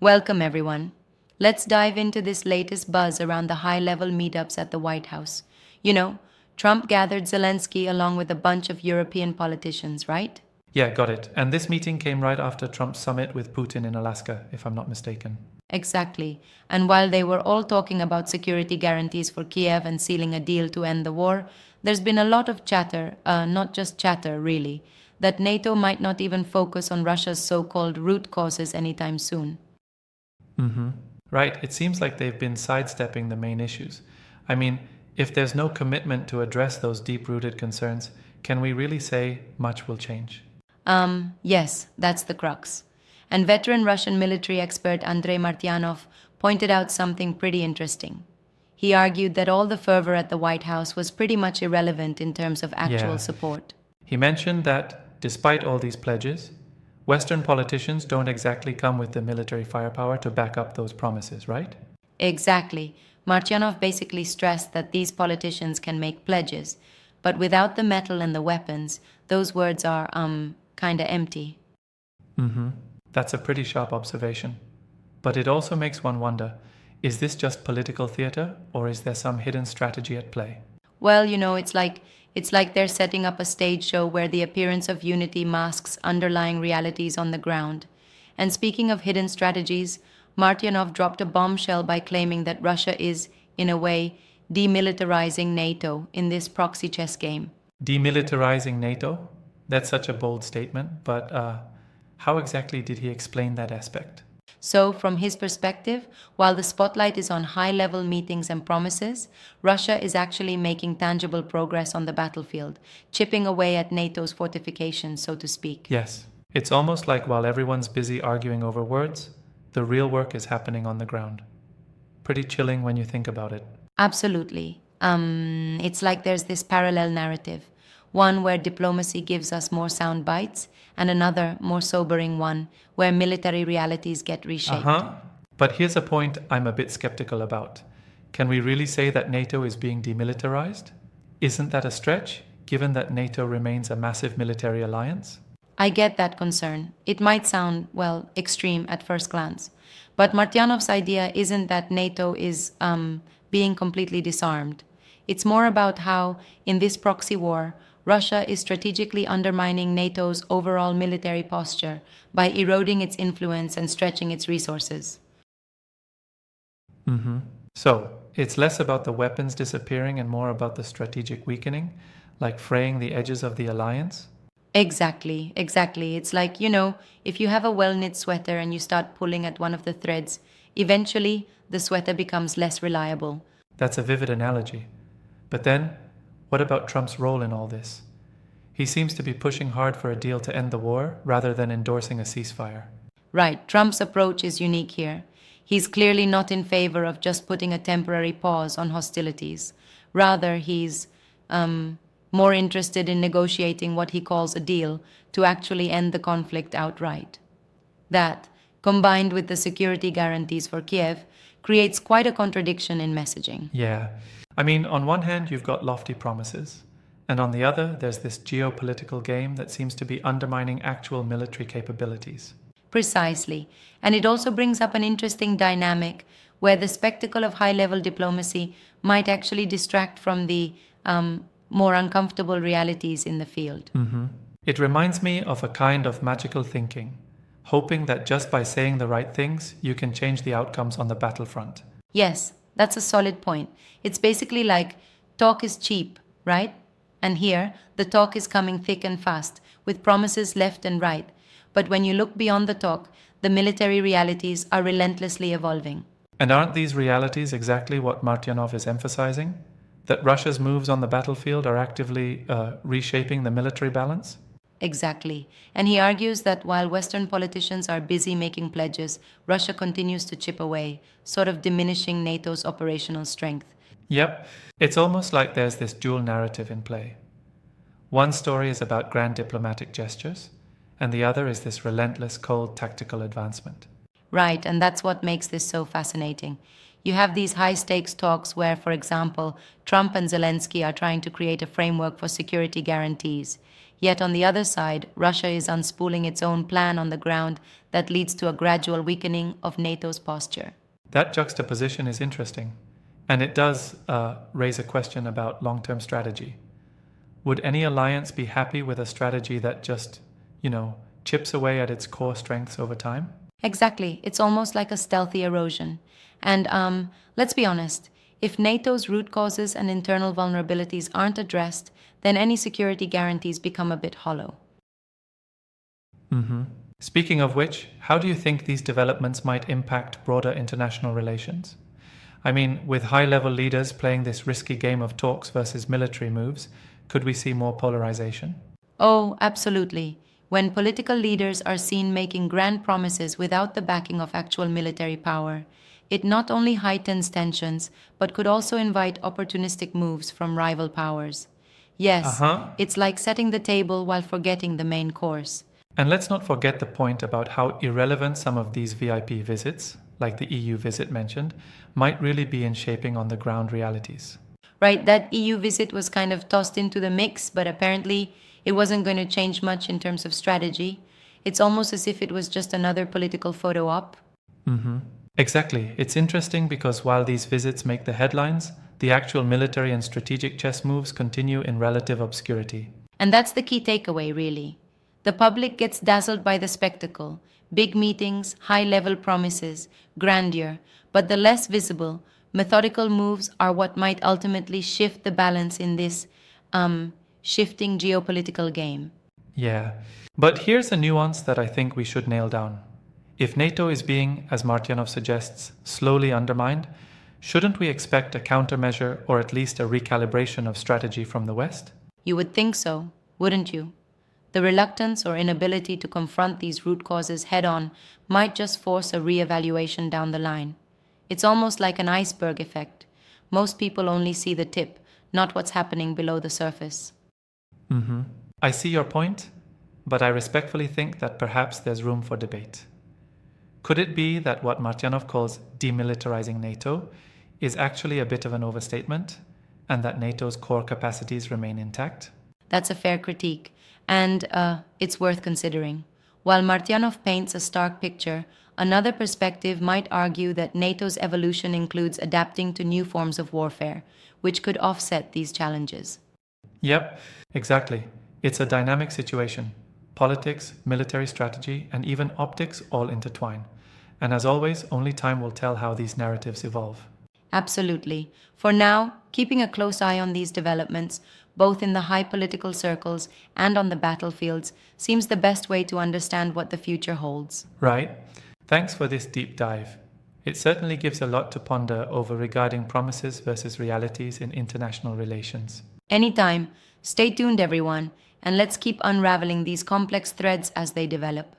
Welcome, everyone. Let's dive into this latest buzz around the high level meetups at the White House. You know, Trump gathered Zelensky along with a bunch of European politicians, right? Yeah, got it. And this meeting came right after Trump's summit with Putin in Alaska, if I'm not mistaken. Exactly. And while they were all talking about security guarantees for Kiev and sealing a deal to end the war, there's been a lot of chatter, not just chatter, really, that NATO might not even focus on Russia's so called root causes anytime soon. Mm-hmm. Right, it seems like they've been sidestepping the main issues. I mean, if there's no commitment to address those deep rooted concerns, can we really say much will change? Yes, that's the crux. And veteran Russian military expert Andrei Martyanov pointed out something pretty interesting. He argued that all the fervor at the White House was pretty much irrelevant in terms of actual Yeah. support. He mentioned that, despite all these pledges, Western politicians don't exactly come with the military firepower to back up those promises, right? Exactly. Martyanov basically stressed that these politicians can make pledges, but without the metal and the weapons, those words are, kinda empty. Mm-hmm. That's a pretty sharp observation. But it also makes one wonder, is this just political theater, or is there some hidden strategy at play? Well, it's like they're setting up a stage show where the appearance of unity masks underlying realities on the ground. And speaking of hidden strategies, Martyanov dropped a bombshell by claiming that Russia is, in a way, demilitarizing NATO in this proxy chess game. Demilitarizing NATO? That's such a bold statement, but how exactly did he explain that aspect? So, from his perspective, while the spotlight is on high level meetings and promises, Russia is actually making tangible progress on the battlefield, chipping away at NATO's fortifications, so to speak. Yes, it's almost like while everyone's busy arguing over words, the real work is happening on the ground. Pretty chilling when you think about it. Absolutely. It's like there's this parallel narrative, one where diplomacy gives us more sound bites, and another, more sobering one, where military realities get reshaped. Uh-huh. But here's a point I'm a bit skeptical about. Can we really say that NATO is being demilitarized? Isn't that a stretch, given that NATO remains a massive military alliance? I get that concern. It might sound, well, extreme at first glance. But Martyanov's idea isn't that NATO is being completely disarmed. It's more about how, in this proxy war, Russia is strategically undermining NATO's overall military posture by eroding its influence and stretching its resources. Mm-hmm. So, it's less about the weapons disappearing and more about the strategic weakening, like fraying the edges of the alliance? Exactly, exactly. It's like, if you have a well knit sweater and you start pulling at one of the threads, eventually the sweater becomes less reliable. That's a vivid analogy. But then, what about Trump's role in all this? He seems to be pushing hard for a deal to end the war rather than endorsing a ceasefire. Right, Trump's approach is unique here. He's clearly not in favor of just putting a temporary pause on hostilities. Rather, he's more interested in negotiating what he calls a deal to actually end the conflict outright. That, combined with the security guarantees for Kiev, creates quite a contradiction in messaging. Yeah. I mean, on one hand, you've got lofty promises, and on the other, there's this geopolitical game that seems to be undermining actual military capabilities. Precisely. And it also brings up an interesting dynamic where the spectacle of high level diplomacy might actually distract from the more uncomfortable realities in the field. Mm-hmm. It reminds me of a kind of magical thinking, hoping that just by saying the right things, you can change the outcomes on the battlefront. Yes, that's a solid point. It's basically like talk is cheap, right? And here, the talk is coming thick and fast, with promises left and right. But when you look beyond the talk, the military realities are relentlessly evolving. And aren't these realities exactly what Martyanov is emphasizing? That Russia's moves on the battlefield are actively reshaping the military balance? Exactly. And he argues that while Western politicians are busy making pledges, Russia continues to chip away, sort of diminishing NATO's operational strength. Yep, it's almost like there's this dual narrative in play. One story is about grand diplomatic gestures, and the other is this relentless, cold tactical advancement. Right, and that's what makes this so fascinating. You have these high stakes talks where, for example, Trump and Zelensky are trying to create a framework for security guarantees. Yet on the other side, Russia is unspooling its own plan on the ground that leads to a gradual weakening of NATO's posture. That juxtaposition is interesting, and it does raise a question about long-term strategy. Would any alliance be happy with a strategy that just, chips away at its core strengths over time? Exactly. It's almost like a stealthy erosion. And let's be honest, if NATO's root causes and internal vulnerabilities aren't addressed, then any security guarantees become a bit hollow. Speaking of which, how do you think these developments might impact broader international relations? I mean, with high-level leaders playing this risky game of talks versus military moves, could we see more polarization? Oh, absolutely. When political leaders are seen making grand promises without the backing of actual military power, it not only heightens tensions, but could also invite opportunistic moves from rival powers. Yes, it's like setting the table while forgetting the main course. And let's not forget the point about how irrelevant some of these VIP visits, like the EU visit mentioned, might really be in shaping on the ground realities. Right, that EU visit was kind of tossed into the mix, but apparently it wasn't going to change much in terms of strategy. It's almost as if it was just another political photo op. Exactly. It's interesting because while these visits make the headlines, the actual military and strategic chess moves continue in relative obscurity. And that's the key takeaway, really. The public gets dazzled by the spectacle, big meetings, high-level promises, grandeur, but the less visible, methodical moves are what might ultimately shift the balance in this, shifting geopolitical game. Yeah. But here's a nuance that I think we should nail down. If NATO is being, as Martyanov suggests, slowly undermined, shouldn't we expect a countermeasure or at least a recalibration of strategy from the West? You would think so, wouldn't you? The reluctance or inability to confront these root causes head-on might just force a re-evaluation down the line. It's almost like an iceberg effect. Most people only see the tip, not what's happening below the surface. I see your point, but I respectfully think that perhaps there's room for debate. Could it be that what Martyanov calls demilitarizing NATO is actually a bit of an overstatement, and that NATO's core capacities remain intact? That's a fair critique, and it's worth considering. While Martyanov paints a stark picture, another perspective might argue that NATO's evolution includes adapting to new forms of warfare, which could offset these challenges. Yep, exactly. It's a dynamic situation. Politics, military strategy, and even optics all intertwine. And as always, only time will tell how these narratives evolve. Absolutely. For now, keeping a close eye on these developments, both in the high political circles and on the battlefields, seems the best way to understand what the future holds. Right. Thanks for this deep dive. It certainly gives a lot to ponder over regarding promises versus realities in international relations. Anytime. Stay tuned, everyone, and let's keep unraveling these complex threads as they develop.